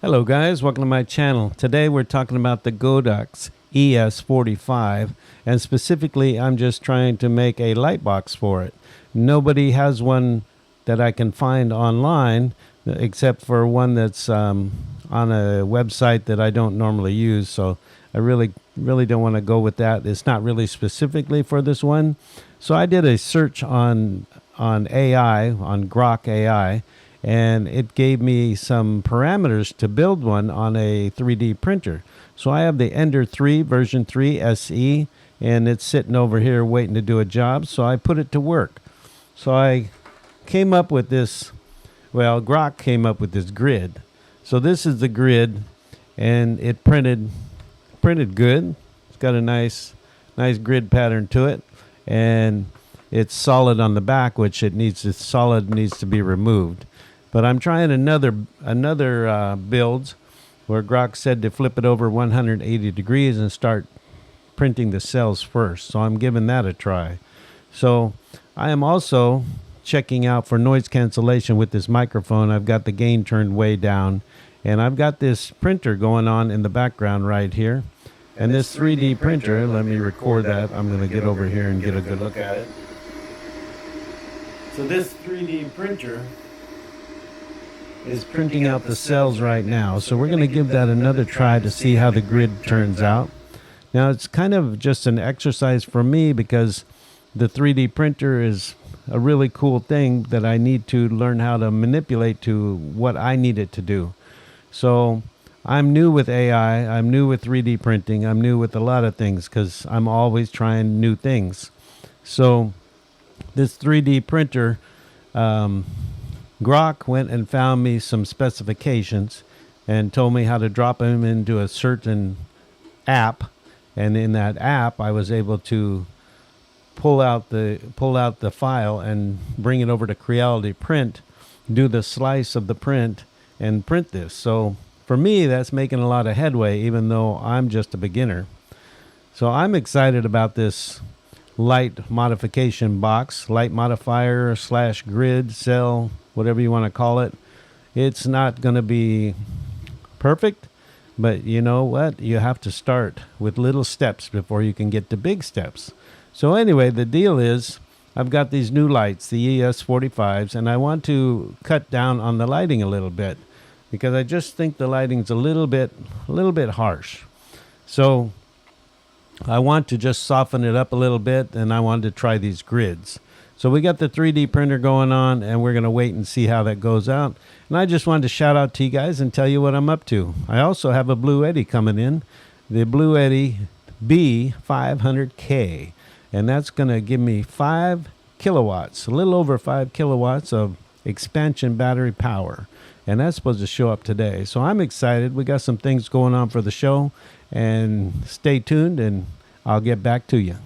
Hello guys, welcome to my channel. Today we're talking about the Godox ES45, and specifically I'm just trying to make a light box for it. Nobody has one that I can find online except for one that's on a website that I don't normally use, so I really don't want to go with that. It's not really specifically for this one. So I did a search on AI, on Grok AI, and it gave me some parameters to build one on a 3D printer. So I have the Ender 3 version 3 SE, and it's sitting over here waiting to do a job, so I put it to work. So I came up with this, well, Grok came up with this grid. So this is the grid, and it printed good. It's got a nice grid pattern to it, and it's solid on the back, which needs to be removed. But I'm trying another build where Grok said to flip it over 180 degrees and start printing the cells first. So I'm giving that a try. So I am also checking out for noise cancellation with this microphone. I've got the gain turned way down, and I've got this printer going on in the background right here. And this 3D printer, let me record that. I'm going to get over here and get a good look at it. So this 3D printer is printing out the cells right now. So we're going to give that another try to see how the grid turns out. Now it's kind of just an exercise for me because the 3D printer is a really cool thing that I need to learn how to manipulate to what I need it to do. So I'm new with AI, I'm new with 3D printing, I'm new with a lot of things because I'm always trying new things. So this 3D printer, Grok went and found me some specifications and told me how to drop them into a certain app, and in that app I was able to pull out the file and bring it over to Creality Print, do the slice of the print, and print this. So for me, that's making a lot of headway, even though I'm just a beginner. So I'm excited about this light modification box, light modifier / grid cell, whatever you want to call it. It's not going to be perfect, but you know what? You have to start with little steps before you can get to big steps. So anyway, the deal is I've got these new lights, the ES45s, and I want to cut down on the lighting a little bit because I just think the lighting's a little bit harsh. So I want to just soften it up a little bit, and I wanted to try these grids. So we got the 3D printer going on, and we're going to wait and see how that goes out. And I just wanted to shout out to you guys and tell you what I'm up to. I also have a Blue Eddy coming in, the Blue Eddy B500K. And that's going to give me 5 kilowatts, a little over 5 kilowatts of expansion battery power. And that's supposed to show up today. So I'm excited. We got some things going on for the show. And stay tuned, and I'll get back to you.